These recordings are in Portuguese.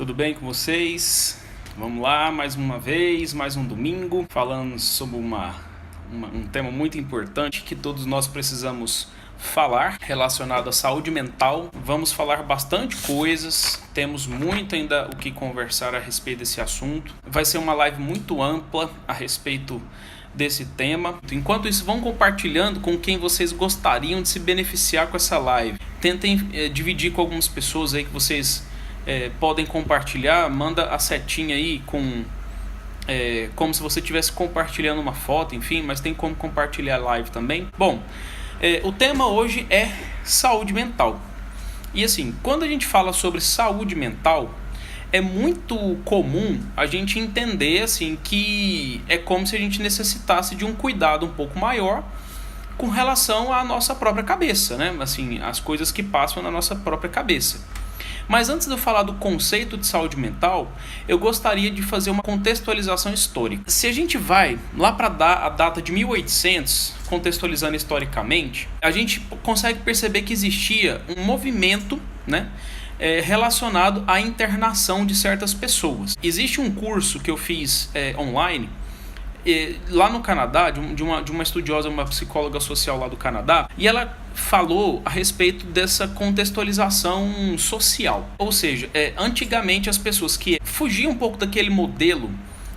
Tudo bem com vocês? Vamos lá, mais uma vez, mais um domingo, falando sobre um tema muito importante que todos nós precisamos falar, relacionado à saúde mental. Vamos falar bastante coisas, temos muito ainda o que conversar a respeito desse assunto. Vai ser uma live muito ampla a respeito desse tema. Enquanto isso, vão compartilhando com quem vocês gostariam de se beneficiar com essa live. Tentem dividir com algumas pessoas aí que vocês podem compartilhar. Manda a setinha aí como se você estivesse compartilhando uma foto, enfim, mas tem como compartilhar a live também. Bom, o tema hoje é saúde mental. E assim, quando a gente fala sobre saúde mental, é muito comum a gente entender assim, que é como se a gente necessitasse de um cuidado um pouco maior com relação à nossa própria cabeça, né? Assim, as coisas que passam na nossa própria cabeça. Mas antes de eu falar do conceito de saúde mental, eu gostaria de fazer uma contextualização histórica. Se a gente vai lá para a data de 1800, contextualizando historicamente, a gente consegue perceber que existia um movimento, né, relacionado à internação de certas pessoas. Existe um curso que eu fiz online, lá no Canadá, de uma estudiosa, uma psicóloga social lá do Canadá, e ela falou a respeito dessa contextualização social. Ou seja, antigamente as pessoas que fugiam um pouco daquele modelo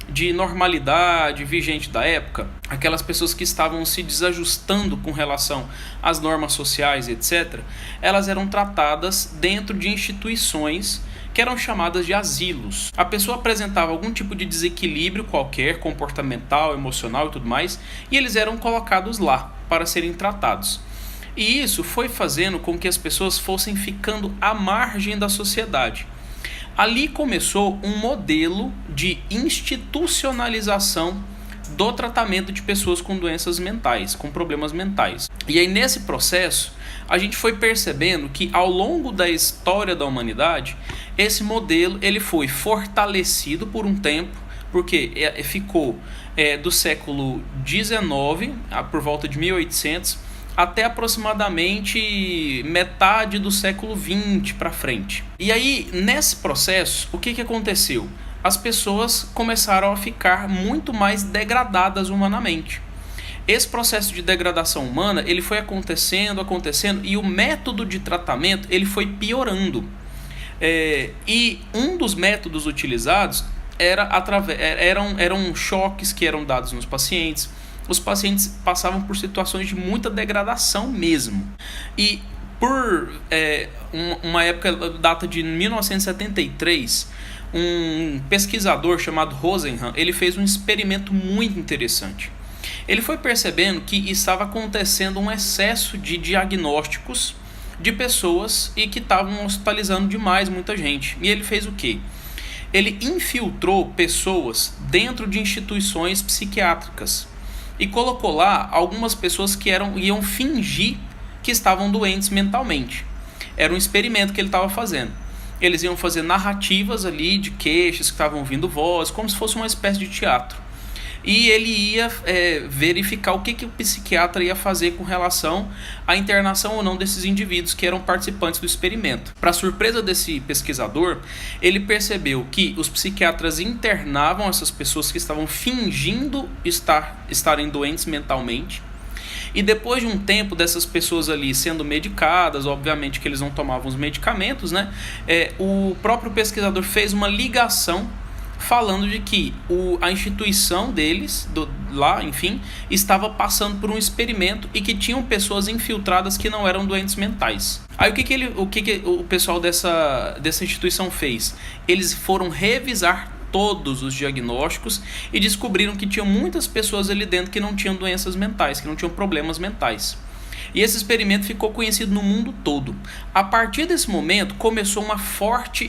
de normalidade vigente da época, aquelas pessoas que estavam se desajustando com relação às normas sociais, etc., elas eram tratadas dentro de instituições que eram chamadas de asilos. A pessoa apresentava algum tipo de desequilíbrio qualquer, comportamental, emocional e tudo mais, e eles eram colocados lá para serem tratados. E isso foi fazendo com que as pessoas fossem ficando à margem da sociedade. Ali começou um modelo de institucionalização do tratamento de pessoas com doenças mentais, com problemas mentais. E aí nesse processo, a gente foi percebendo que ao longo da história da humanidade, esse modelo ele foi fortalecido por um tempo, porque ficou do século XIX, por volta de 1800, até aproximadamente metade do século XX para frente. E aí, nesse processo, o que aconteceu? As pessoas começaram a ficar muito mais degradadas humanamente. Esse processo de degradação humana, ele foi acontecendo, e o método de tratamento, ele foi piorando. E um dos métodos utilizados eram choques que eram dados nos pacientes. Os pacientes passavam por situações de muita degradação mesmo. E por uma época, data de 1973, um pesquisador chamado Rosenhan, ele fez um experimento muito interessante. Ele foi percebendo que estava acontecendo um excesso de diagnósticos de pessoas e que estavam hospitalizando demais muita gente. E ele fez o quê? Ele infiltrou pessoas dentro de instituições psiquiátricas e colocou lá algumas pessoas que iam fingir que estavam doentes mentalmente. Era um experimento que ele estava fazendo. Eles iam fazer narrativas ali de queixas, que estavam ouvindo voz, como se fosse uma espécie de teatro. E ele ia verificar o que o psiquiatra ia fazer com relação à internação ou não desses indivíduos que eram participantes do experimento. Para surpresa desse pesquisador, ele percebeu que os psiquiatras internavam essas pessoas que estavam fingindo estarem doentes mentalmente. E depois de um tempo dessas pessoas ali sendo medicadas, obviamente que eles não tomavam os medicamentos, né? O próprio pesquisador fez uma ligação falando de que a instituição deles, estava passando por um experimento e que tinham pessoas infiltradas que não eram doentes mentais. Aí o que o pessoal dessa instituição fez? Eles foram revisar todos os diagnósticos e descobriram que tinham muitas pessoas ali dentro que não tinham doenças mentais, que não tinham problemas mentais. E esse experimento ficou conhecido no mundo todo. A partir desse momento, começou uma forte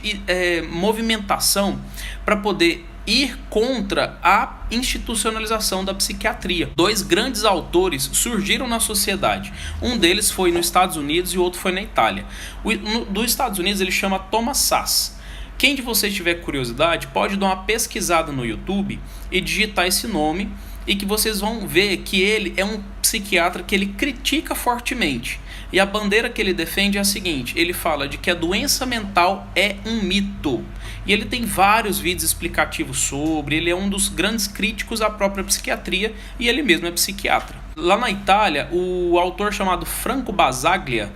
movimentação para poder ir contra a institucionalização da psiquiatria. Dois grandes autores surgiram na sociedade. Um deles foi nos Estados Unidos e o outro foi na Itália. Dos Estados Unidos ele chama Thomas Szasz. Quem de vocês tiver curiosidade pode dar uma pesquisada no YouTube e digitar esse nome, e que vocês vão ver que ele é um psiquiatra que ele critica fortemente. E a bandeira que ele defende é a seguinte: ele fala de que a doença mental é um mito. E ele tem vários vídeos explicativos sobre, ele é um dos grandes críticos à própria psiquiatria e ele mesmo é psiquiatra. Lá na Itália, o autor chamado Franco Basaglia,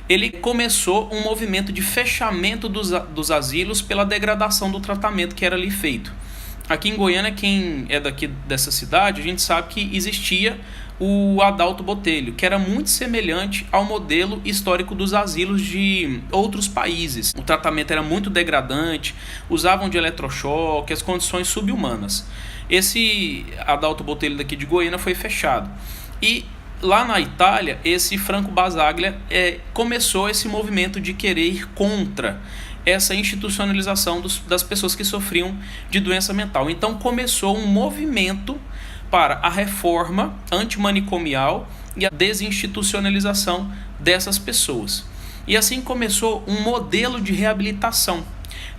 ele começou um movimento de fechamento dos asilos pela degradação do tratamento que era ali feito. Aqui em Goiânia, quem é daqui dessa cidade, a gente sabe que existia o Adalto Botelho, que era muito semelhante ao modelo histórico dos asilos de outros países. O tratamento era muito degradante, usavam de eletrochoque, as condições subhumanas. Esse Adalto Botelho daqui de Goiânia foi fechado. E lá na Itália, esse Franco Basaglia começou esse movimento de querer ir contra essa institucionalização das pessoas que sofriam de doença mental. Então começou um movimento para a reforma antimanicomial e a desinstitucionalização dessas pessoas. E assim começou um modelo de reabilitação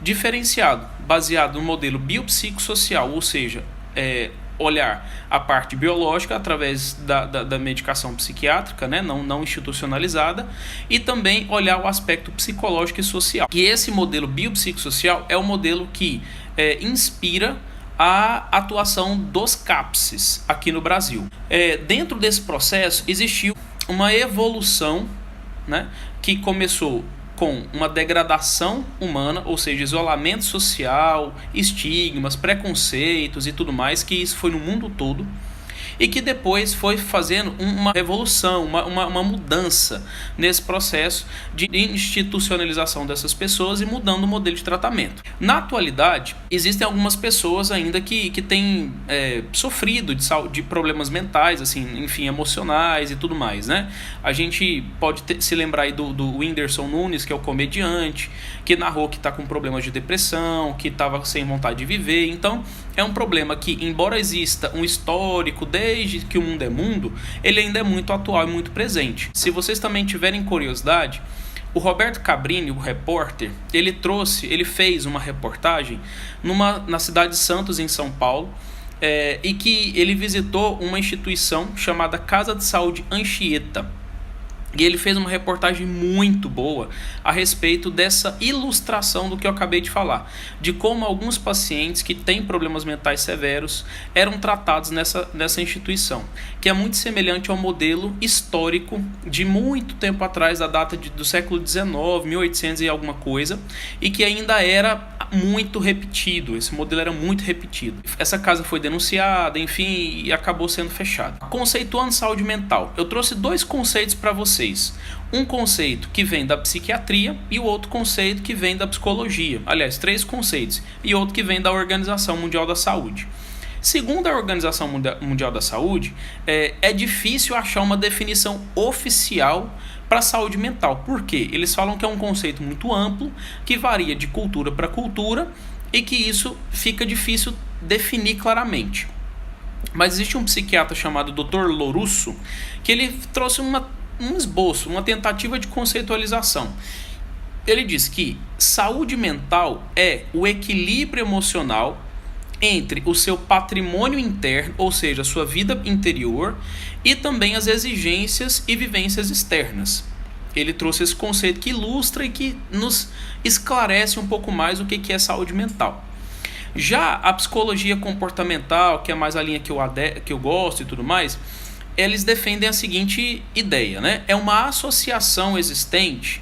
diferenciado, baseado no modelo biopsicossocial, ou seja, olhar a parte biológica através da medicação psiquiátrica, né, não institucionalizada, e também olhar o aspecto psicológico e social. E esse modelo biopsicossocial é o modelo que inspira a atuação dos CAPSes aqui no Brasil. Dentro desse processo existiu uma evolução, né, que começou com uma degradação humana, ou seja, isolamento social, estigmas, preconceitos e tudo mais, que isso foi no mundo todo, e que depois foi fazendo uma revolução, uma mudança nesse processo de institucionalização dessas pessoas e mudando o modelo de tratamento. Na atualidade, existem algumas pessoas ainda que têm sofrido de problemas mentais, assim, enfim, emocionais e tudo mais, né? A gente pode se lembrar aí do Whindersson Nunes, que é o comediante, que narrou que está com problemas de depressão, que estava sem vontade de viver. Então, é um problema que, embora exista um histórico desde que o mundo é mundo, ele ainda é muito atual e muito presente. Se vocês também tiverem curiosidade, o Roberto Cabrini, o repórter, ele fez uma reportagem na cidade de Santos, em São Paulo, e que ele visitou uma instituição chamada Casa de Saúde Anchieta. E ele fez uma reportagem muito boa a respeito dessa ilustração do que eu acabei de falar, de como alguns pacientes que têm problemas mentais severos eram tratados nessa instituição, que é muito semelhante ao modelo histórico de muito tempo atrás, da data do século XIX, 1800 e alguma coisa, e que ainda era muito repetido. Esse modelo era muito repetido. Essa casa foi denunciada, enfim, e acabou sendo fechada. Conceituando saúde mental, eu trouxe dois conceitos para vocês. Um conceito que vem da psiquiatria e o outro conceito que vem da psicologia. Aliás, três conceitos. E outro que vem da Organização Mundial da Saúde. Segundo a Organização Mundial da Saúde, é difícil achar uma definição oficial para a saúde mental. Por quê? Eles falam que é um conceito muito amplo, que varia de cultura para cultura e que isso fica difícil definir claramente. Mas existe um psiquiatra chamado Dr. Lorusso que ele trouxe um esboço, uma tentativa de conceitualização. Ele diz que saúde mental é o equilíbrio emocional entre o seu patrimônio interno, ou seja, a sua vida interior, e também as exigências e vivências externas. Ele trouxe esse conceito que ilustra e que nos esclarece um pouco mais o que é saúde mental. Já a psicologia comportamental, que é mais a linha que eu gosto e tudo mais, eles defendem a seguinte ideia, né? É uma associação existente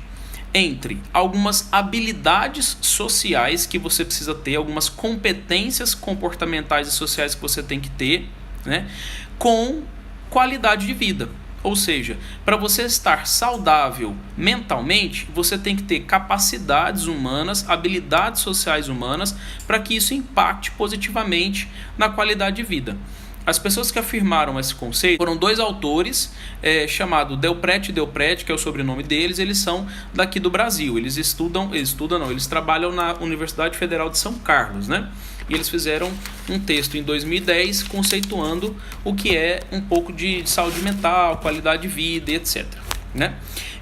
entre algumas habilidades sociais que você precisa ter, algumas competências comportamentais e sociais que você tem que ter, né, com qualidade de vida. Ou seja, para você estar saudável mentalmente, você tem que ter capacidades humanas, habilidades sociais humanas, para que isso impacte positivamente na qualidade de vida. As pessoas que afirmaram esse conceito foram dois autores, chamado Delprete e Delprete, que é o sobrenome deles. Eles são daqui do Brasil, eles trabalham na Universidade Federal de São Carlos, né? E eles fizeram um texto em 2010 conceituando o que é um pouco de saúde mental, qualidade de vida, etc, né?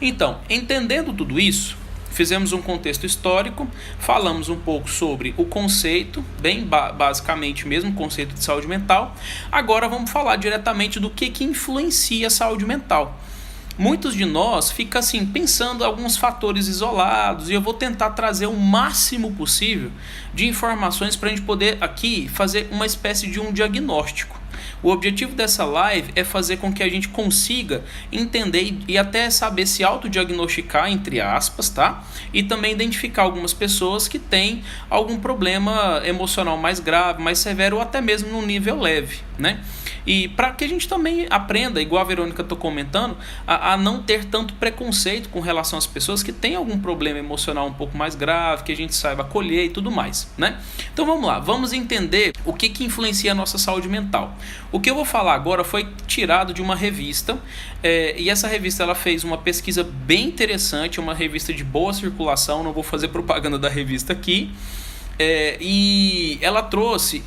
Então, entendendo tudo isso, fizemos um contexto histórico, falamos um pouco sobre o conceito, bem basicamente mesmo, o conceito de saúde mental. Agora vamos falar diretamente do que influencia a saúde mental. muitos de nós ficam assim, pensando em alguns fatores isolados, e eu vou tentar trazer o máximo possível de informações para a gente poder aqui fazer uma espécie de um diagnóstico. O objetivo dessa live é fazer com que a gente consiga entender e até saber se autodiagnosticar, entre aspas, tá? E também identificar algumas pessoas que têm algum problema emocional mais grave, mais severo ou até mesmo no nível leve, né? E para que a gente também aprenda, igual a Verônica está comentando, a não ter tanto preconceito com relação às pessoas que têm algum problema emocional um pouco mais grave, que a gente saiba acolher e tudo mais, né? Então vamos lá, vamos entender o que influencia a nossa saúde mental. O que eu vou falar agora foi tirado de uma revista, e essa revista ela fez uma pesquisa bem interessante, uma revista de boa circulação, não vou fazer propaganda da revista aqui. E ela trouxe,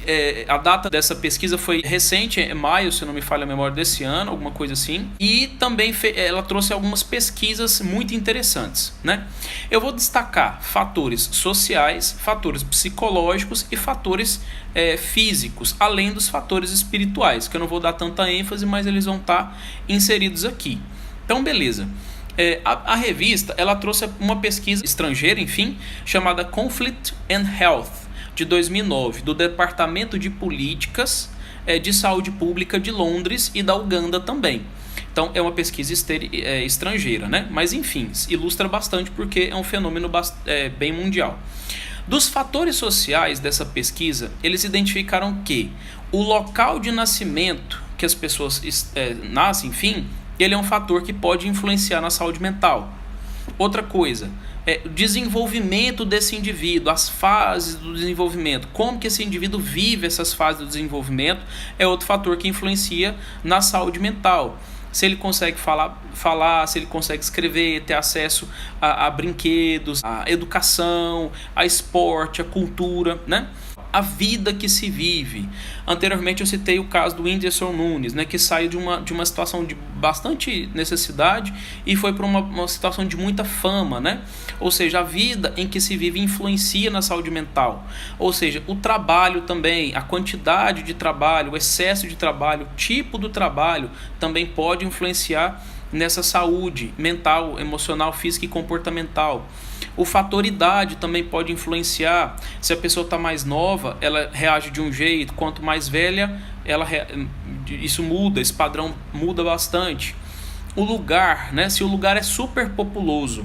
a data dessa pesquisa foi recente, é maio, se não me falha a memória, desse ano, alguma coisa assim. E também ela trouxe algumas pesquisas muito interessantes, né? Eu vou destacar fatores sociais, fatores psicológicos e fatores físicos, além dos fatores espirituais, que eu não vou dar tanta ênfase, mas eles vão estar inseridos aqui. Então, beleza. A revista ela trouxe uma pesquisa estrangeira, enfim, chamada Conflict and Health, de 2009, do Departamento de Políticas de Saúde Pública de Londres e da Uganda também. Então é uma pesquisa estrangeira, né? Mas enfim, ilustra bastante porque é um fenômeno bem mundial. Dos fatores sociais dessa pesquisa, eles identificaram que o local de nascimento que as pessoas nascem, enfim, ele é um fator que pode influenciar na saúde mental. Outra coisa, o desenvolvimento desse indivíduo, as fases do desenvolvimento, como que esse indivíduo vive essas fases do desenvolvimento, é outro fator que influencia na saúde mental. Se ele consegue falar, se ele consegue escrever, ter acesso a brinquedos, a educação, a esporte, a cultura, né? A vida que se vive. Anteriormente eu citei o caso do Whindersson Nunes, né, que saiu de uma situação de bastante necessidade e foi para uma situação de muita fama, né? Ou seja, a vida em que se vive influencia na saúde mental. Ou seja, o trabalho também, a quantidade de trabalho, o excesso de trabalho, o tipo do trabalho também pode influenciar nessa saúde mental, emocional, física e comportamental. O fator idade também pode influenciar. Se a pessoa está mais nova, ela reage de um jeito. Quanto mais velha, isso muda, esse padrão muda bastante. O lugar, né? Se o lugar é super populoso,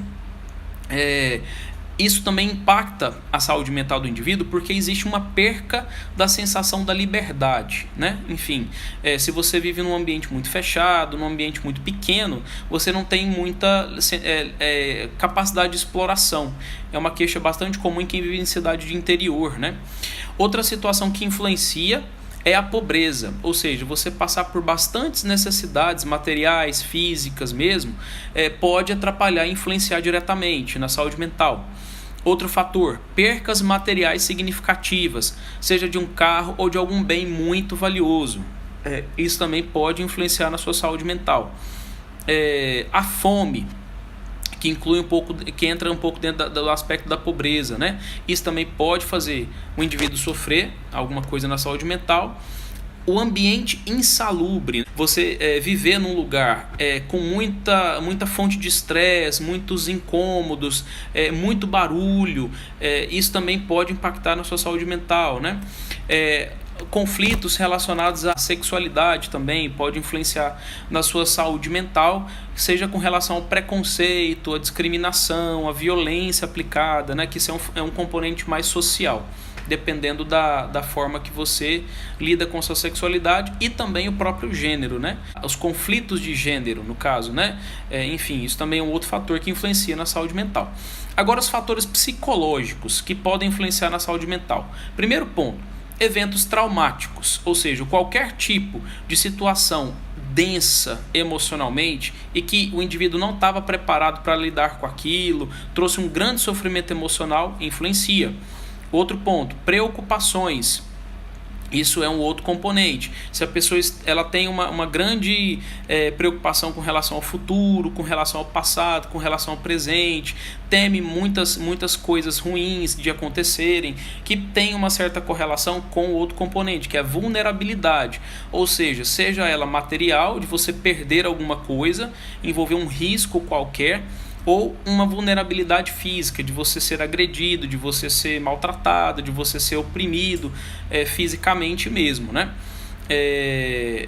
isso também impacta a saúde mental do indivíduo, porque existe uma perca da sensação da liberdade, né? Enfim, se você vive num ambiente muito fechado, num ambiente muito pequeno, você não tem muita capacidade de exploração. É uma queixa bastante comum em quem vive em cidade de interior, né? Outra situação que influencia é a pobreza, ou seja, você passar por bastantes necessidades materiais, físicas mesmo, pode atrapalhar e influenciar diretamente na saúde mental. Outro fator, percas materiais significativas, seja de um carro ou de algum bem muito valioso. Isso também pode influenciar na sua saúde mental. A fome, que entra um pouco dentro do aspecto da pobreza, né? Isso também pode fazer o indivíduo sofrer alguma coisa na saúde mental. O ambiente insalubre, você viver num lugar com muita fonte de estresse, muitos incômodos, muito barulho, isso também pode impactar na sua saúde mental, né? Conflitos relacionados à sexualidade também pode influenciar na sua saúde mental, seja com relação ao preconceito, à discriminação, à violência aplicada, né? Que isso é um componente mais social, dependendo da forma que você lida com sua sexualidade e também o próprio gênero, né? Os conflitos de gênero, no caso, né? Enfim, isso também é um outro fator que influencia na saúde mental. Agora, os fatores psicológicos que podem influenciar na saúde mental. Primeiro ponto, eventos traumáticos, ou seja, qualquer tipo de situação densa emocionalmente e que o indivíduo não estava preparado para lidar com aquilo, trouxe um grande sofrimento emocional, influencia. Outro ponto, preocupações. Isso é um outro componente. Se a pessoa ela tem uma grande preocupação com relação ao futuro, com relação ao passado, com relação ao presente, teme muitas coisas ruins de acontecerem, que tem uma certa correlação com o outro componente, que é a vulnerabilidade. Ou seja ela material, de você perder alguma coisa, envolver um risco qualquer, ou uma vulnerabilidade física, de você ser agredido, de você ser maltratado, de você ser oprimido fisicamente mesmo, né?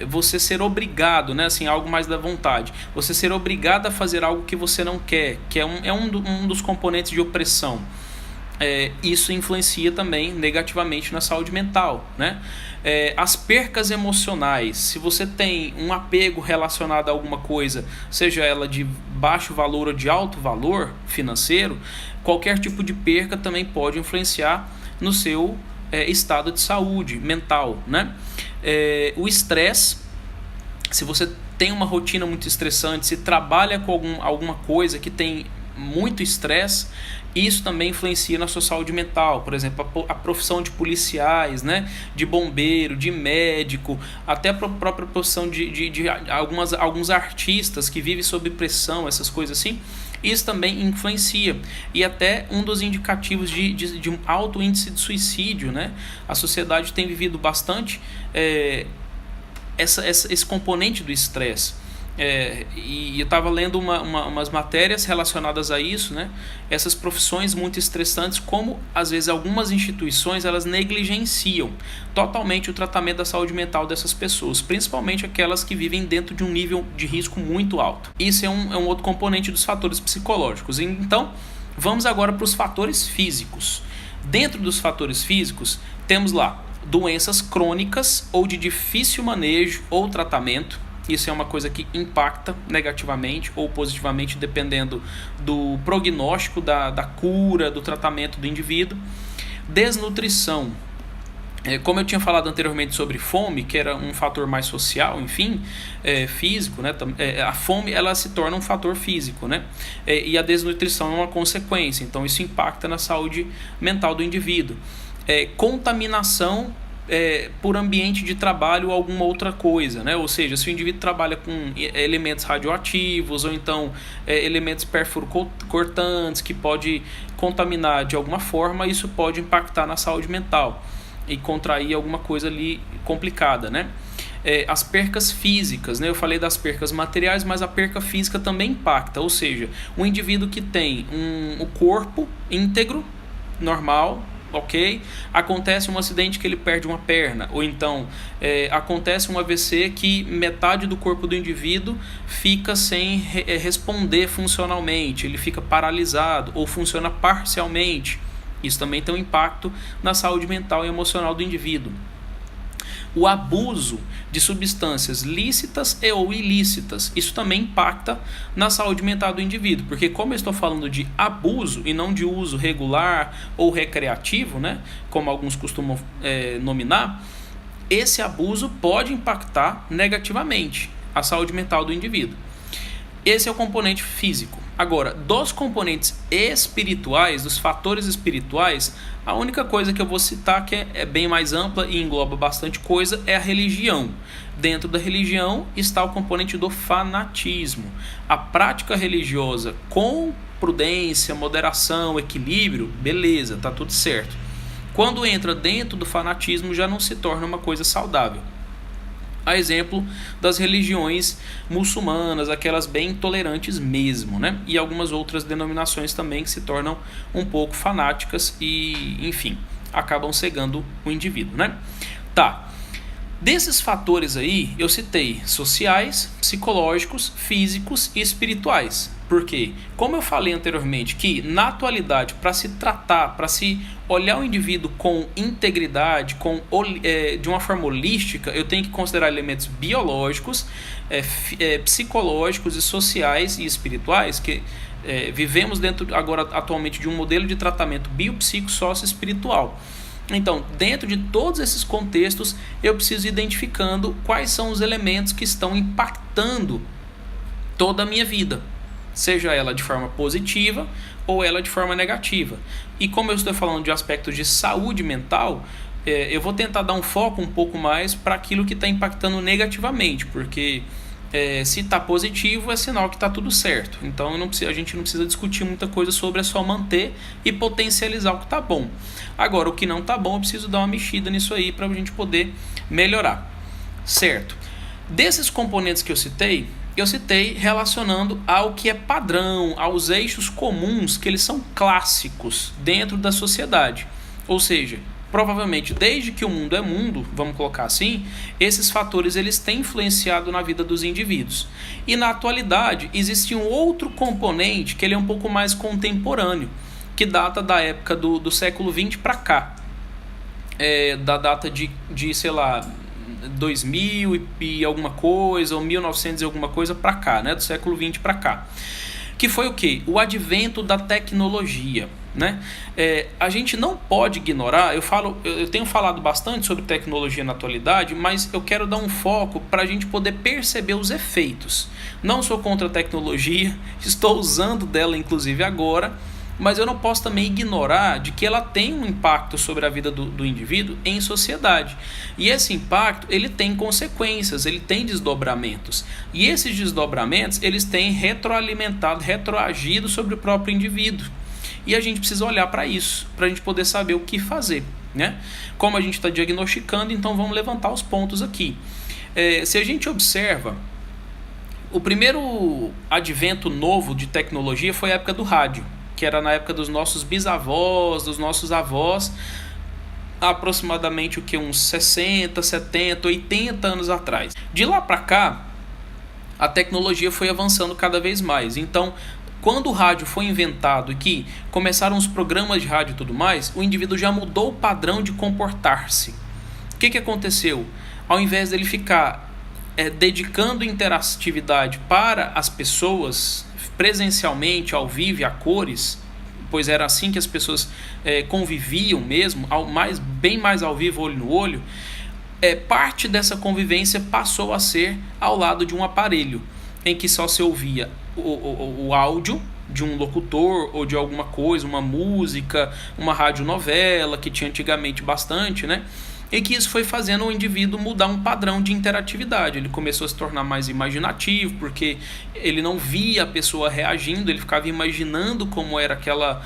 Você ser obrigado, né? Assim, algo mais da vontade. Você ser obrigado a fazer algo que você não quer, que é um dos componentes de opressão. Isso influencia também negativamente na saúde mental, né? As percas emocionais, se você tem um apego relacionado a alguma coisa, seja ela de baixo valor ou de alto valor financeiro, qualquer tipo de perca também pode influenciar no seu estado de saúde mental, né? O estresse, se você tem uma rotina muito estressante, se trabalha com alguma coisa que tem muito estresse, isso também influencia na sua saúde mental. Por exemplo, a profissão de policiais, né? De bombeiro, de médico, até a própria profissão de alguns artistas que vivem sob pressão, essas coisas assim. Isso também influencia. E até um dos indicativos de um alto índice de suicídio, né? A sociedade tem vivido bastante esse componente do estresse. E eu estava lendo umas matérias relacionadas a isso, né? Essas profissões muito estressantes, como às vezes algumas instituições elas negligenciam totalmente o tratamento da saúde mental dessas pessoas, principalmente aquelas que vivem dentro de um nível de risco muito alto. Isso é um outro componente dos fatores psicológicos. Então, vamos agora para os fatores físicos. Dentro dos fatores físicos, temos lá doenças crônicas ou de difícil manejo ou tratamento. Isso é uma coisa que impacta negativamente ou positivamente, dependendo do prognóstico da cura, do tratamento do indivíduo. Desnutrição. Como eu tinha falado anteriormente sobre fome, que era um fator mais social, enfim, físico, né? A fome ela se torna um fator físico, né? E a desnutrição é uma consequência, então isso impacta na saúde mental do indivíduo. Contaminação por ambiente de trabalho ou alguma outra coisa, né? Ou seja, se o indivíduo trabalha com elementos radioativos ou então elementos perfluorocortantes que pode contaminar de alguma forma, isso pode impactar na saúde mental e contrair alguma coisa ali complicada, né? As percas físicas, né? Eu falei das percas materiais, mas a perca física também impacta, ou seja, um indivíduo que tem o corpo íntegro, normal, ok? Acontece um acidente que ele perde uma perna, ou então acontece um AVC que metade do corpo do indivíduo fica sem responder funcionalmente, ele fica paralisado ou funciona parcialmente. Isso também tem um impacto na saúde mental e emocional do indivíduo. O abuso de substâncias lícitas e ou ilícitas, isso também impacta na saúde mental do indivíduo, porque como eu estou falando de abuso e não de uso regular ou recreativo, né, como alguns costumam nominar, esse abuso pode impactar negativamente a saúde mental do indivíduo. Esse é o componente físico. Agora, dos componentes espirituais, dos fatores espirituais, a única coisa que eu vou citar que é bem mais ampla e engloba bastante coisa é a religião. Dentro da religião está o componente do fanatismo. A prática religiosa com prudência, moderação, equilíbrio, beleza, tá tudo certo. Quando entra dentro do fanatismo já não se torna uma coisa saudável. A exemplo das religiões muçulmanas, aquelas bem intolerantes mesmo, né? E algumas outras denominações também que se tornam um pouco fanáticas e, enfim, acabam cegando o indivíduo, né? Tá. Desses fatores aí, eu citei sociais, psicológicos, físicos e espirituais. Por quê? Como eu falei anteriormente, que na atualidade, para se tratar, para se olhar o indivíduo com integridade, de uma forma holística, eu tenho que considerar elementos biológicos, psicológicos e sociais e espirituais, que vivemos dentro agora atualmente de um modelo de tratamento biopsico-sócio-espiritual. Então, dentro de todos esses contextos, eu preciso ir identificando quais são os elementos que estão impactando toda a minha vida, seja ela de forma positiva ou ela de forma negativa. E como eu estou falando de aspectos de saúde mental, eu vou tentar dar um foco um pouco mais para aquilo que está impactando negativamente, porque se está positivo é sinal que está tudo certo. Então a gente não precisa discutir muita coisa sobre, é só manter e potencializar o que está bom. Agora, o que não está bom, eu preciso dar uma mexida nisso aí para a gente poder melhorar. Certo? Desses componentes que eu citei relacionando ao que é padrão, aos eixos comuns, que eles são clássicos dentro da sociedade. Ou seja, provavelmente desde que o mundo é mundo, vamos colocar assim, esses fatores eles têm influenciado na vida dos indivíduos. E na atualidade existe um outro componente que ele é um pouco mais contemporâneo, que data da época do século XX para cá, da data de sei lá, 2000 e alguma coisa, ou 1900 e alguma coisa para cá, né? Do século XX para cá. Que foi o quê? O advento da tecnologia, né? A gente não pode ignorar, eu tenho falado bastante sobre tecnologia na atualidade, mas eu quero dar um foco para a gente poder perceber os efeitos. Não sou contra a tecnologia, estou usando dela inclusive agora, mas eu não posso também ignorar de que ela tem um impacto sobre a vida do indivíduo em sociedade. E esse impacto, ele tem consequências, ele tem desdobramentos. E esses desdobramentos, eles têm retroagido sobre o próprio indivíduo. E a gente precisa olhar para isso, para a gente poder saber o que fazer, né? Como a gente está diagnosticando, então vamos levantar os pontos aqui. Se a gente observa, o primeiro advento novo de tecnologia foi a época do rádio, que era na época dos nossos bisavós, dos nossos avós, aproximadamente uns 60, 70, 80 anos atrás. De lá para cá, a tecnologia foi avançando cada vez mais. Então, quando o rádio foi inventado e que começaram os programas de rádio e tudo mais, o indivíduo já mudou o padrão de comportar-se. O que aconteceu? Ao invés dele ficar dedicando interatividade para as pessoas presencialmente, ao vivo, a cores, pois era assim que as pessoas conviviam mesmo, bem mais ao vivo, olho no olho, parte dessa convivência passou a ser ao lado de um aparelho, em que só se ouvia o áudio de um locutor ou de alguma coisa, uma música, uma radionovela, que tinha antigamente bastante, né? E que isso foi fazendo o indivíduo mudar um padrão de interatividade. Ele começou a se tornar mais imaginativo, porque ele não via a pessoa reagindo, ele ficava imaginando como era aquela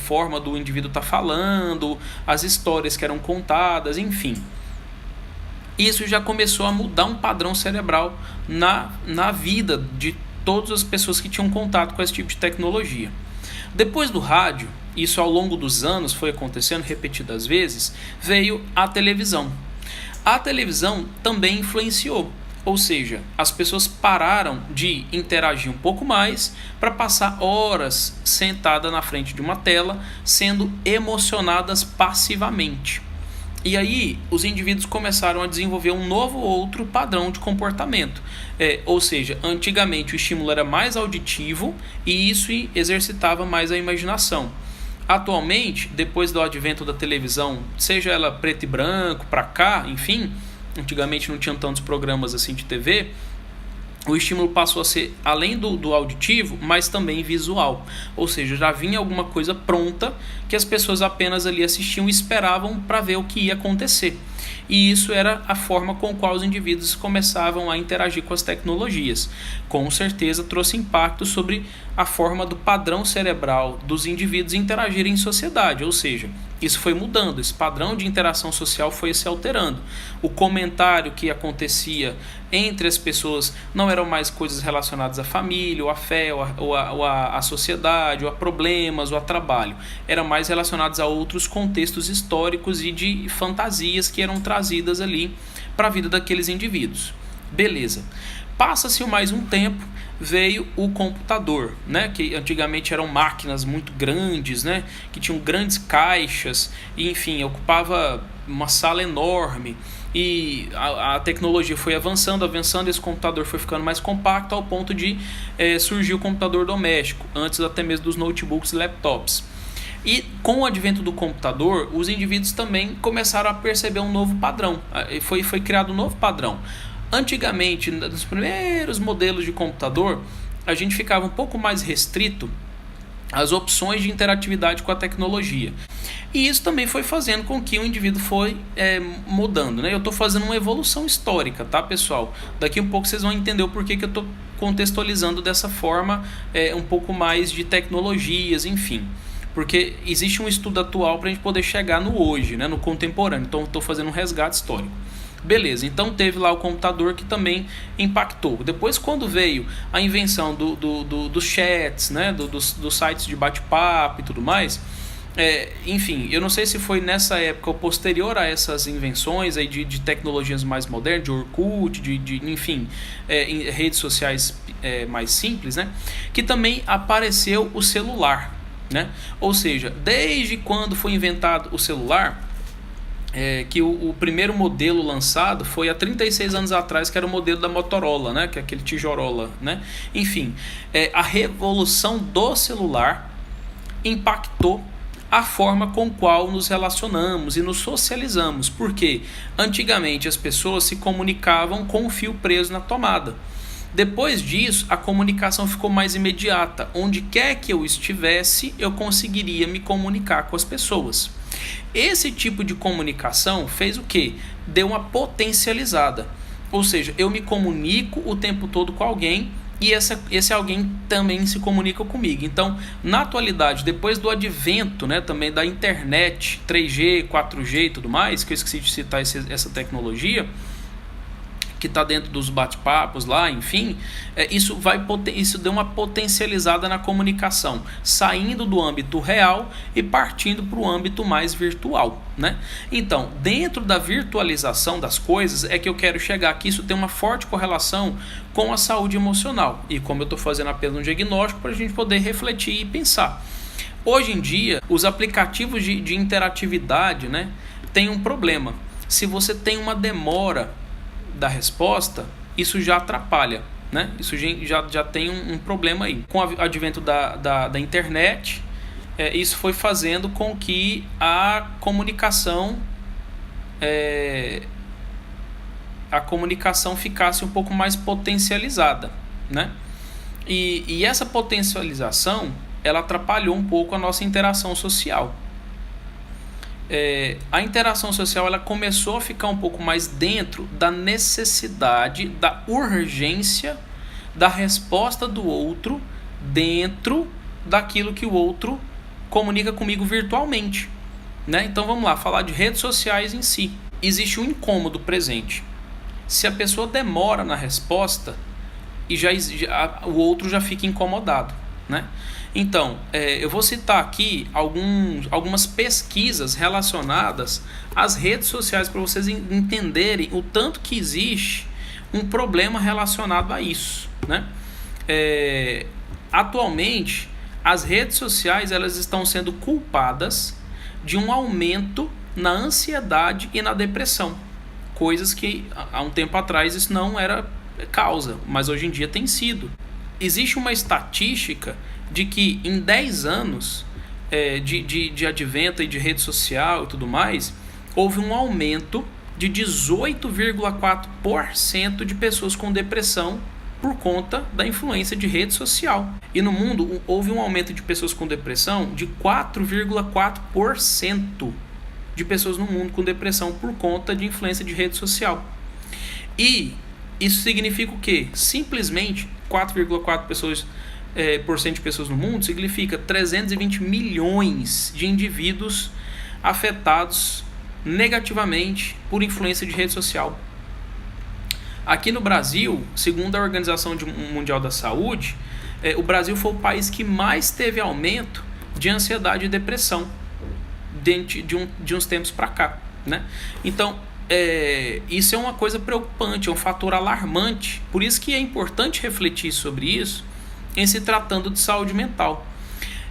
forma do indivíduo estar falando, as histórias que eram contadas, enfim. Isso já começou a mudar um padrão cerebral na vida de todas as pessoas que tinham contato com esse tipo de tecnologia. Depois do rádio, isso ao longo dos anos foi acontecendo repetidas vezes, veio a televisão. A televisão também influenciou, ou seja, as pessoas pararam de interagir um pouco mais para passar horas sentada na frente de uma tela, sendo emocionadas passivamente. E aí os indivíduos começaram a desenvolver um outro padrão de comportamento. Ou seja, antigamente o estímulo era mais auditivo e isso exercitava mais a imaginação. Atualmente, depois do advento da televisão, seja ela preto e branco, para cá, enfim, antigamente não tinham tantos programas assim de TV, o estímulo passou a ser, além do auditivo, mas também visual. Ou seja, já vinha alguma coisa pronta que as pessoas apenas ali assistiam e esperavam para ver o que ia acontecer. E isso era a forma com a qual os indivíduos começavam a interagir com as tecnologias. Com certeza trouxe impacto sobre a forma do padrão cerebral dos indivíduos interagirem em sociedade, ou seja, isso foi mudando, esse padrão de interação social foi se alterando. O comentário que acontecia entre as pessoas não eram mais coisas relacionadas à família, ou à fé, ou à sociedade, ou a problemas, ou a trabalho. Eram mais relacionados a outros contextos históricos e de fantasias que eram trazidas ali para a vida daqueles indivíduos. Beleza. Passa-se mais um tempo, veio o computador, né? Que antigamente eram máquinas muito grandes, né? Que tinham grandes caixas, e, enfim, ocupava uma sala enorme. E a tecnologia foi avançando, esse computador foi ficando mais compacto ao ponto de surgir o computador doméstico, antes até mesmo dos notebooks e laptops. E com o advento do computador, os indivíduos também começaram a perceber um novo padrão, foi criado um novo padrão. Antigamente, nos primeiros modelos de computador, a gente ficava um pouco mais restrito às opções de interatividade com a tecnologia. E isso também foi fazendo com que o indivíduo foi mudando, né? Eu estou fazendo uma evolução histórica, tá, pessoal? Daqui um pouco vocês vão entender o porquê que eu estou contextualizando dessa forma, um pouco mais de tecnologias, enfim. Porque existe um estudo atual para a gente poder chegar no hoje, né, no contemporâneo. Então, estou fazendo um resgate histórico. Beleza, então teve lá o computador que também impactou. Depois, quando veio a invenção dos chats, né, dos sites de bate-papo e tudo mais, enfim, eu não sei se foi nessa época ou posterior a essas invenções aí de tecnologias mais modernas, de Orkut, enfim, em redes sociais mais simples, né, que também apareceu o celular, né? Ou seja, desde quando foi inventado o celular, que o primeiro modelo lançado foi há 36 anos atrás, que era o modelo da Motorola, né? Que é aquele tijorola, né? Enfim, a revolução do celular impactou a forma com qual nos relacionamos e nos socializamos, porque antigamente as pessoas se comunicavam com o fio preso na tomada. Depois disso, a comunicação ficou mais imediata. Onde quer que eu estivesse, eu conseguiria me comunicar com as pessoas. Esse tipo de comunicação fez o quê? Deu uma potencializada. Ou seja, eu me comunico o tempo todo com alguém e esse alguém também se comunica comigo. Então, na atualidade, depois do advento, né, também da internet, 3G, 4G e tudo mais, que eu esqueci de citar essa tecnologia, que está dentro dos bate-papos lá, enfim, isso deu uma potencializada na comunicação, saindo do âmbito real e partindo para o âmbito mais virtual, né? Então, dentro da virtualização das coisas é que eu quero chegar aqui. Isso tem uma forte correlação com a saúde emocional, e como eu estou fazendo apenas um diagnóstico para a gente poder refletir e pensar. Hoje em dia, os aplicativos de interatividade, né, têm um problema. Se você tem uma demora da resposta, isso já atrapalha, né? Isso já tem um problema aí. Com o advento da internet, isso foi fazendo com que a comunicação ficasse um pouco mais potencializada, né? E essa potencialização, ela atrapalhou um pouco a nossa interação social. A interação social, ela começou a ficar um pouco mais dentro da necessidade, da urgência, da resposta do outro, dentro daquilo que o outro comunica comigo virtualmente, né? Então vamos lá, falar de redes sociais em si. Existe um incômodo presente. Se a pessoa demora na resposta, o outro já fica incomodado, né? Então, eu vou citar aqui algumas pesquisas relacionadas às redes sociais para vocês entenderem o tanto que existe um problema relacionado a isso, né? Atualmente, as redes sociais, elas estão sendo culpadas de um aumento na ansiedade e na depressão, coisas que há um tempo atrás isso não era causa, mas hoje em dia tem sido. Existe uma estatística de que em 10 anos de advento e de rede social e tudo mais, houve um aumento de 18,4% de pessoas com depressão por conta da influência de rede social. E no mundo houve um aumento de pessoas com depressão de 4,4% de pessoas no mundo com depressão por conta de influência de rede social. E isso significa o quê? Simplesmente 4,4% de pessoas no mundo significa 320 milhões de indivíduos afetados negativamente por influência de rede social. Aqui no Brasil, segundo a Organização Mundial da Saúde, o Brasil foi o país que mais teve aumento de ansiedade e depressão de uns tempos para cá, né? Então, isso é uma coisa preocupante, é um fator alarmante. Por isso que é importante refletir sobre isso em se tratando de saúde mental.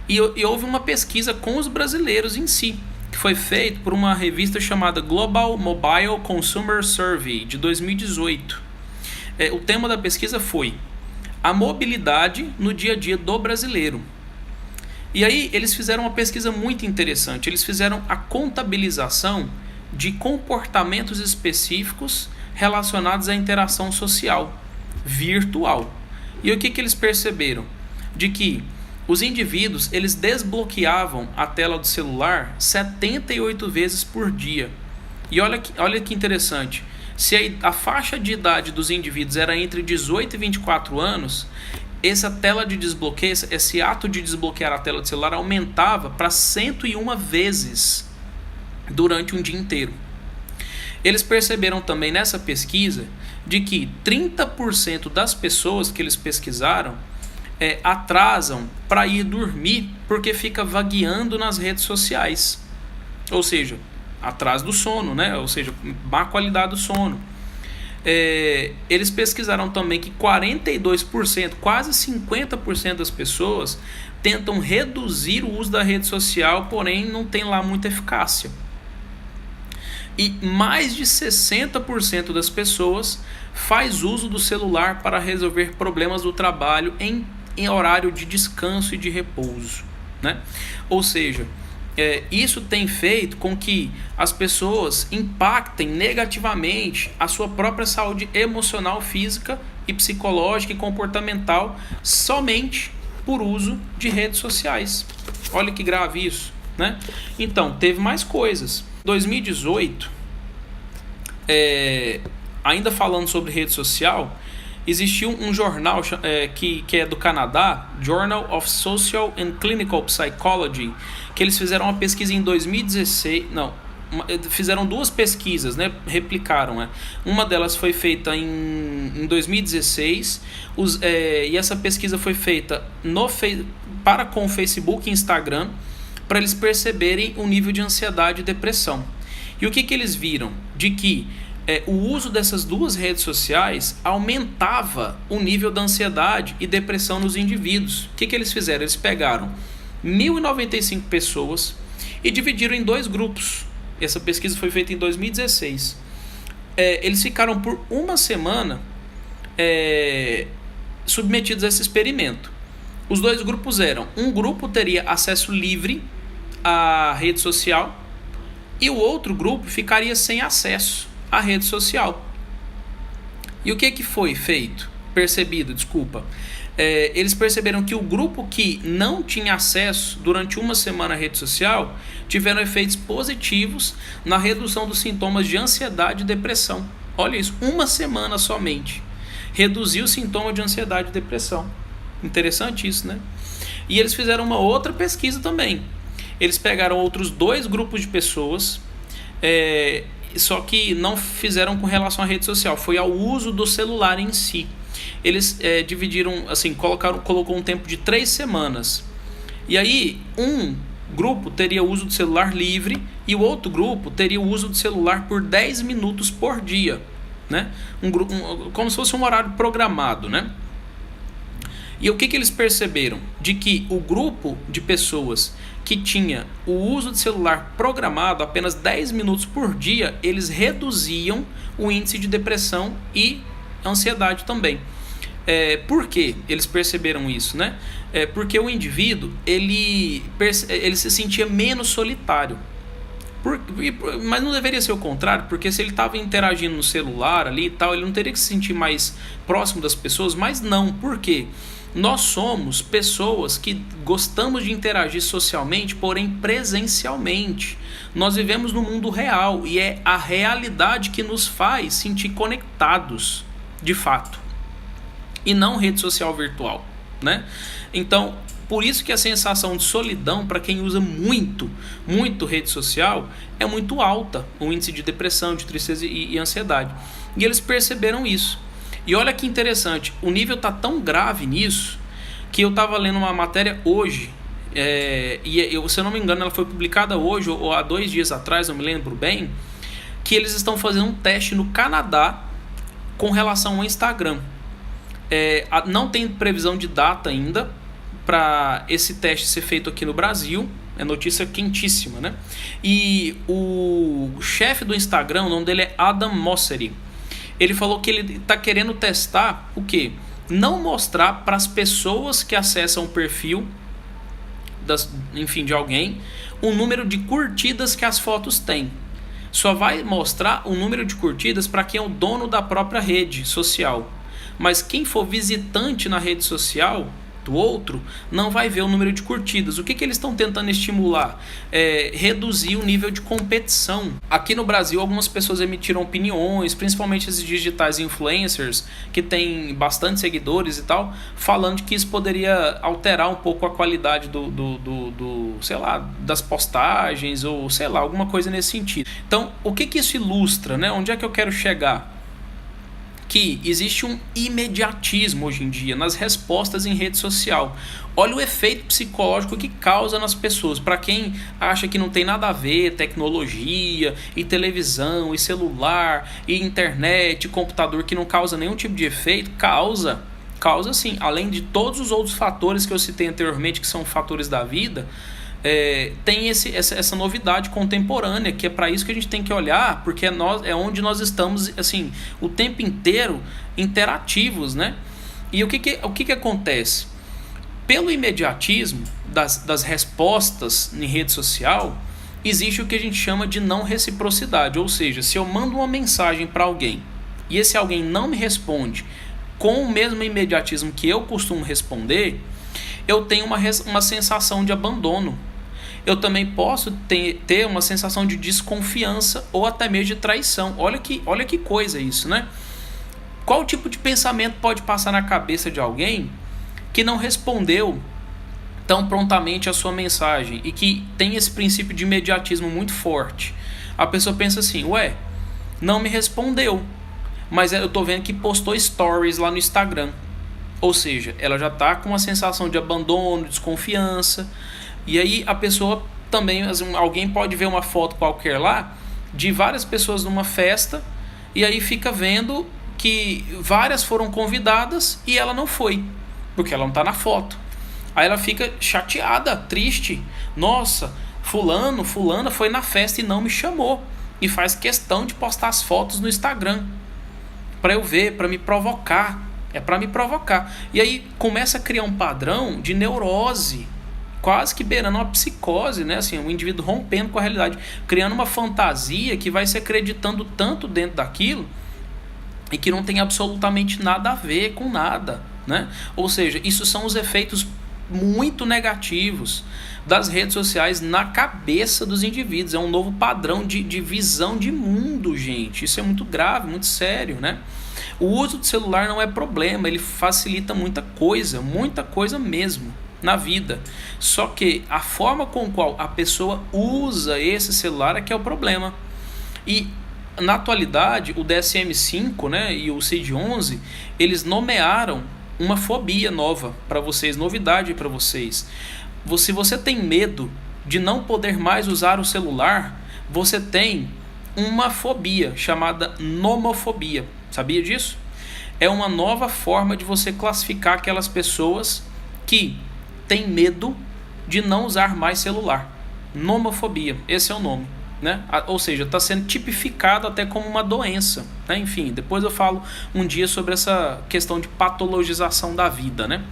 E houve uma pesquisa com os brasileiros em si, que foi feita por uma revista chamada Global Mobile Consumer Survey, de 2018. O tema da pesquisa foi a mobilidade no dia a dia do brasileiro. E aí eles fizeram uma pesquisa muito interessante. Eles fizeram a contabilização de comportamentos específicos relacionados à interação social virtual. E o que eles perceberam? De que os indivíduos eles desbloqueavam a tela do celular 78 vezes por dia. E olha que interessante, se a faixa de idade dos indivíduos era entre 18 e 24 anos, essa tela de desbloqueio, esse ato de desbloquear a tela do celular aumentava para 101 vezes durante um dia inteiro. Eles perceberam também nessa pesquisa de que 30% das pessoas que eles pesquisaram atrasam para ir dormir porque fica vagueando nas redes sociais. Ou seja, atraso do sono, né? Ou seja, má qualidade do sono. Eles pesquisaram também que 42%, quase 50% das pessoas tentam reduzir o uso da rede social, porém não tem lá muita eficácia. E mais de 60% das pessoas faz uso do celular para resolver problemas do trabalho em horário de descanso e de repouso, né? Ou seja, isso tem feito com que as pessoas impactem negativamente a sua própria saúde emocional, física e psicológica e comportamental somente por uso de redes sociais. Olha que grave isso, né? Então, teve mais coisas. 2018, ainda falando sobre rede social, existiu um jornal que é do Canadá, Journal of Social and Clinical Psychology, que eles fizeram uma pesquisa em 2016, fizeram duas pesquisas, né? Replicaram. Uma delas foi feita em 2016, e essa pesquisa foi feita com o Facebook e Instagram, para eles perceberem o nível de ansiedade e depressão. E o que eles viram? De que o uso dessas duas redes sociais aumentava o nível da ansiedade e depressão nos indivíduos. O que eles fizeram? Eles pegaram 1.095 pessoas e dividiram em dois grupos. Essa pesquisa foi feita em 2016. Eles ficaram por uma semana submetidos a esse experimento. Os dois grupos eram: um grupo teria acesso livre à rede social e o outro grupo ficaria sem acesso à rede social. E o que foi percebido? Eles perceberam que o grupo que não tinha acesso durante uma semana à rede social tiveram efeitos positivos na redução dos sintomas de ansiedade e depressão. Olha isso, uma semana somente reduziu o sintoma de ansiedade e depressão. Interessante isso, né? E eles fizeram uma outra pesquisa também. Eles pegaram outros dois grupos de pessoas, só que não fizeram com relação à rede social, foi ao uso do celular em si. Eles dividiram, assim, colocou um tempo de 3 semanas. E aí, um grupo teria o uso do celular livre e o outro grupo teria o uso do celular por 10 minutos por dia, né? Como se fosse um horário programado, né? E o que eles perceberam? De que o grupo de pessoas que tinha o uso de celular programado apenas 10 minutos por dia, eles reduziam o índice de depressão e ansiedade também. Por que eles perceberam isso, né? Porque o indivíduo ele se sentia menos solitário. Mas não deveria ser o contrário, porque se ele estava interagindo no celular ali e tal, ele não teria que se sentir mais próximo das pessoas, mas não. Por quê? Nós somos pessoas que gostamos de interagir socialmente, porém presencialmente. Nós vivemos no mundo real e é a realidade que nos faz sentir conectados, de fato, e não rede social virtual, né? Então, por isso que a sensação de solidão para quem usa muito rede social é muito alta, o índice de depressão, de tristeza e ansiedade. E eles perceberam isso. E olha que interessante, o nível está tão grave nisso que eu estava lendo uma matéria hoje, se eu não me engano ela foi publicada hoje ou há 2 dias atrás, não me lembro bem, que eles estão fazendo um teste no Canadá com relação ao Instagram. Não tem previsão de data ainda para esse teste ser feito aqui no Brasil. É notícia quentíssima, né? E o chefe do Instagram, o nome dele é Adam Mosseri. Ele falou que ele está querendo testar o quê? Não mostrar para as pessoas que acessam o perfil de alguém o número de curtidas que as fotos têm. Só vai mostrar o número de curtidas para quem é o dono da própria rede social. Mas quem for visitante na rede social, O outro não vai ver o número de curtidas. O que eles estão tentando estimular? Reduzir o nível de competição. Aqui no Brasil, algumas pessoas emitiram opiniões, principalmente esses digitais influencers, que têm bastante seguidores e tal, falando que isso poderia alterar um pouco a qualidade sei lá, das postagens, ou sei lá, alguma coisa nesse sentido. Então, o que isso ilustra, né? Onde é que eu quero chegar? Que existe um imediatismo hoje em dia nas respostas em rede social. Olha o efeito psicológico que causa nas pessoas. Para quem acha que não tem nada a ver tecnologia e televisão e celular e internet e computador, que não causa nenhum tipo de efeito, causa sim. Além de todos os outros fatores que eu citei anteriormente, que são fatores da vida, tem essa novidade contemporânea, que é para isso que a gente tem que olhar, porque é onde nós estamos assim, o tempo inteiro interativos, né? E o que acontece? Pelo imediatismo das respostas em rede social, existe o que a gente chama de não reciprocidade, ou seja, se eu mando uma mensagem para alguém e esse alguém não me responde com o mesmo imediatismo que eu costumo responder, eu tenho uma sensação de abandono. Eu também posso ter uma sensação de desconfiança ou até mesmo de traição. Olha que coisa isso, né? Qual tipo de pensamento pode passar na cabeça de alguém que não respondeu tão prontamente a sua mensagem e que tem esse princípio de imediatismo muito forte? A pessoa pensa assim, não me respondeu, mas eu tô vendo que postou stories lá no Instagram. Ou seja, ela já está com uma sensação de abandono, desconfiança. E aí a pessoa também, alguém pode ver uma foto qualquer lá de várias pessoas numa festa e aí fica vendo que várias foram convidadas e ela não foi, porque ela não está na foto. Aí ela fica chateada, triste. Nossa, fulana foi na festa e não me chamou. E faz questão de postar as fotos no Instagram para eu ver, para me provocar. É para me provocar. E aí começa a criar um padrão de neurose, quase que beirando uma psicose, né? Assim, um indivíduo rompendo com a realidade, criando uma fantasia que vai se acreditando tanto dentro daquilo e que não tem absolutamente nada a ver com nada, né? Ou seja, isso são os efeitos muito negativos das redes sociais na cabeça dos indivíduos. É um novo padrão de visão de mundo, gente. Isso é muito grave, muito sério, né? O uso do celular não é problema, ele facilita muita coisa mesmo na vida. Só que a forma com qual a pessoa usa esse celular é que é o problema. E na atualidade, o DSM-5, né, e o CID-11, eles nomearam uma fobia nova para vocês, novidade para vocês. Se você tem medo de não poder mais usar o celular, você tem uma fobia chamada nomofobia. Sabia disso? É uma nova forma de você classificar aquelas pessoas que têm medo de não usar mais celular. Nomofobia, esse é o nome, né? Ou seja, está sendo tipificado até como uma doença, né? Enfim, depois eu falo um dia sobre essa questão de patologização da vida, né?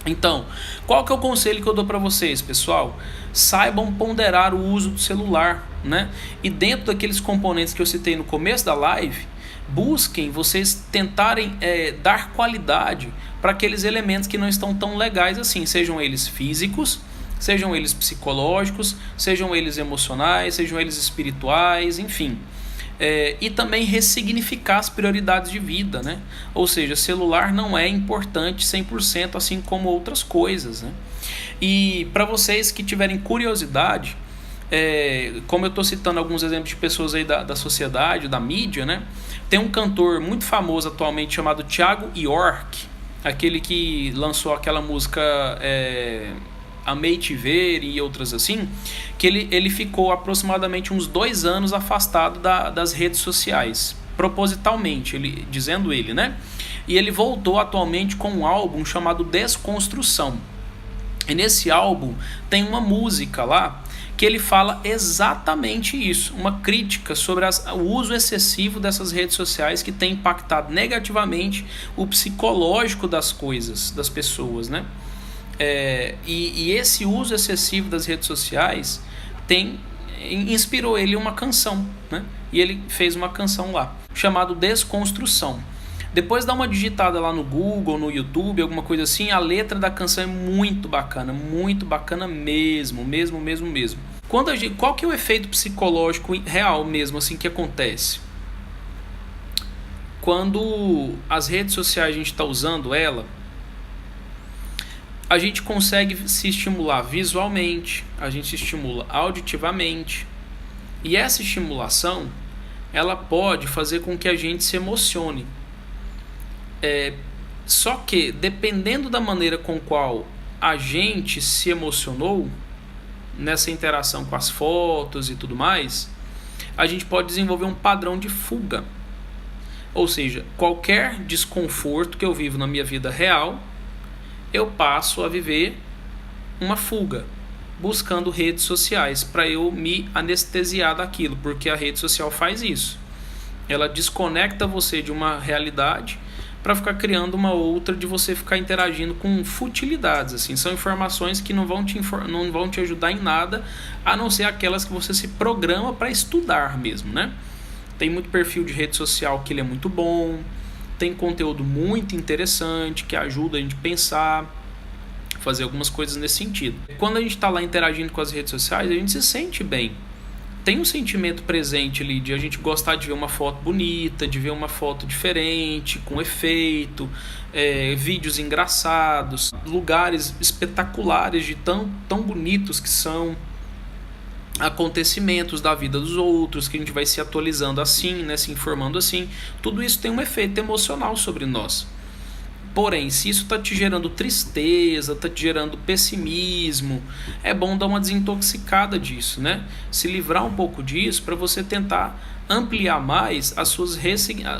Então, qual que é o conselho que eu dou para vocês, pessoal? Saibam ponderar o uso do celular, né? E dentro daqueles componentes que eu citei no começo da live, busquem vocês tentarem dar qualidade para aqueles elementos que não estão tão legais assim, sejam eles físicos, sejam eles psicológicos, sejam eles emocionais, sejam eles espirituais, enfim. E também ressignificar as prioridades de vida, né? Ou seja, celular não é importante 100%, assim como outras coisas, né? E para vocês que tiverem curiosidade, como eu estou citando alguns exemplos de pessoas aí da sociedade, da mídia, né? Tem um cantor muito famoso atualmente chamado Thiago York, aquele que lançou aquela música Amei Te Ver e outras assim, que ele ficou aproximadamente uns 2 anos afastado das redes sociais, propositalmente, dizendo ele, né? E ele voltou atualmente com um álbum chamado Desconstrução. E nesse álbum tem uma música lá que ele fala exatamente isso, uma crítica sobre o uso excessivo dessas redes sociais que tem impactado negativamente o psicológico das coisas, das pessoas, né? E esse uso excessivo das redes sociais inspirou ele uma canção, né? E ele fez uma canção lá, chamada Desconstrução. Depois dá uma digitada lá no Google, no YouTube, alguma coisa assim, a letra da canção é muito bacana mesmo, mesmo. Qual que é o efeito psicológico real mesmo, assim, que acontece? Quando as redes sociais a gente está usando ela, a gente consegue se estimular visualmente, a gente se estimula auditivamente, e essa estimulação ela pode fazer com que a gente se emocione. Só que, dependendo da maneira com qual a gente se emocionou nessa interação com as fotos e tudo mais, a gente pode desenvolver um padrão de fuga. Ou seja, qualquer desconforto que eu vivo na minha vida real, eu passo a viver uma fuga, buscando redes sociais para eu me anestesiar daquilo, porque a rede social faz isso. Ela desconecta você de uma realidade para ficar criando uma outra, de você ficar interagindo com futilidades, assim. São informações que não vão te ajudar em nada, a não ser aquelas que você se programa para estudar mesmo, né? Tem muito perfil de rede social que ele é muito bom, tem conteúdo muito interessante que ajuda a gente a pensar, fazer algumas coisas nesse sentido. Quando a gente está lá interagindo com as redes sociais, a gente se sente bem. Tem um sentimento presente ali de a gente gostar de ver uma foto bonita, de ver uma foto diferente, com efeito, vídeos engraçados, lugares espetaculares de tão bonitos que são, acontecimentos da vida dos outros, que a gente vai se atualizando assim, né, se informando assim. Tudo isso tem um efeito emocional sobre nós. Porém, se isso está te gerando tristeza, está te gerando pessimismo, é bom dar uma desintoxicada disso, né? Se livrar um pouco disso para você tentar ampliar mais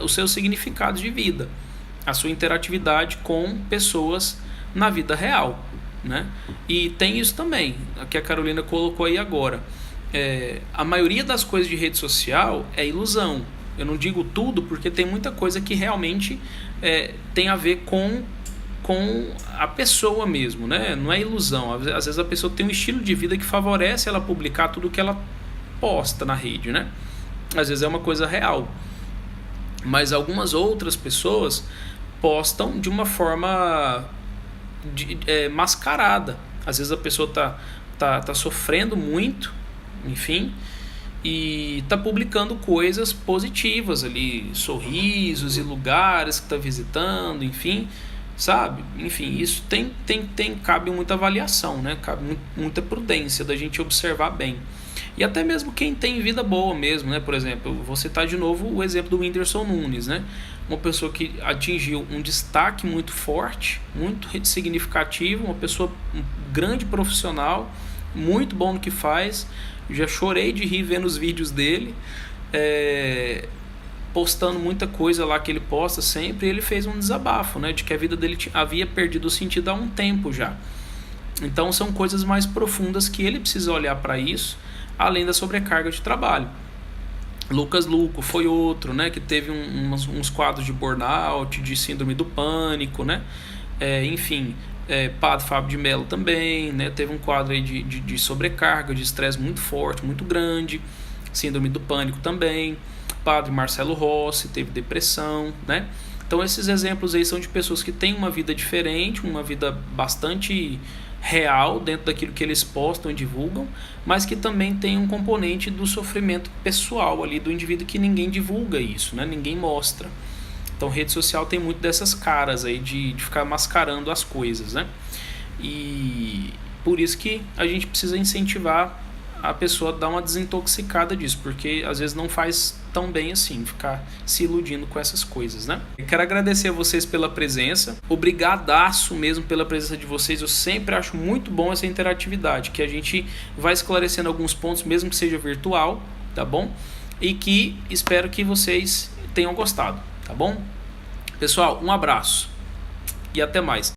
os seus significados de vida, a sua interatividade com pessoas na vida real, né? E tem isso também, que a Carolina colocou aí agora. A maioria das coisas de rede social é ilusão. Eu não digo tudo, porque tem muita coisa que realmente tem a ver com a pessoa mesmo, né? Não é ilusão. Às vezes a pessoa tem um estilo de vida que favorece ela publicar tudo que ela posta na rede, né? Às vezes é uma coisa real. Mas algumas outras pessoas postam de uma forma mascarada. Às vezes a pessoa tá sofrendo muito, enfim, e está publicando coisas positivas ali, sorrisos e lugares que está visitando, enfim, sabe? Enfim, isso cabe muita avaliação, né? Cabe muita prudência da gente observar bem. E até mesmo quem tem vida boa mesmo, né? Por exemplo, eu vou citar de novo o exemplo do Whindersson Nunes, né? Uma pessoa que atingiu um destaque muito forte, muito significativo, uma pessoa, um grande profissional, muito bom no que faz. Já chorei de rir vendo os vídeos dele, postando muita coisa lá que ele posta sempre. E ele fez um desabafo, né, de que a vida dele havia perdido o sentido há um tempo já. Então são coisas mais profundas que ele precisa olhar para isso, além da sobrecarga de trabalho. Lucas Luco foi outro, né, que teve uns quadros de burnout, de síndrome do pânico, né? Enfim, Padre Fábio de Mello também, né, teve um quadro aí de sobrecarga, de estresse muito forte, muito grande, síndrome do pânico também. Padre Marcelo Rossi teve depressão, né? Então esses exemplos aí são de pessoas que têm uma vida diferente, uma vida bastante real dentro daquilo que eles postam e divulgam, mas que também tem um componente do sofrimento pessoal ali do indivíduo, que ninguém divulga isso, né? Ninguém mostra. Então rede social tem muito dessas caras aí de ficar mascarando as coisas, né? E por isso que a gente precisa incentivar a pessoa a dar uma desintoxicada disso, porque às vezes não faz tão bem assim, ficar se iludindo com essas coisas, né? Eu quero agradecer a vocês pela presença, obrigadaço mesmo pela presença de vocês. Eu sempre acho muito bom essa interatividade, que a gente vai esclarecendo alguns pontos, mesmo que seja virtual, tá bom? E que espero que vocês tenham gostado, tá bom? Pessoal, um abraço e até mais.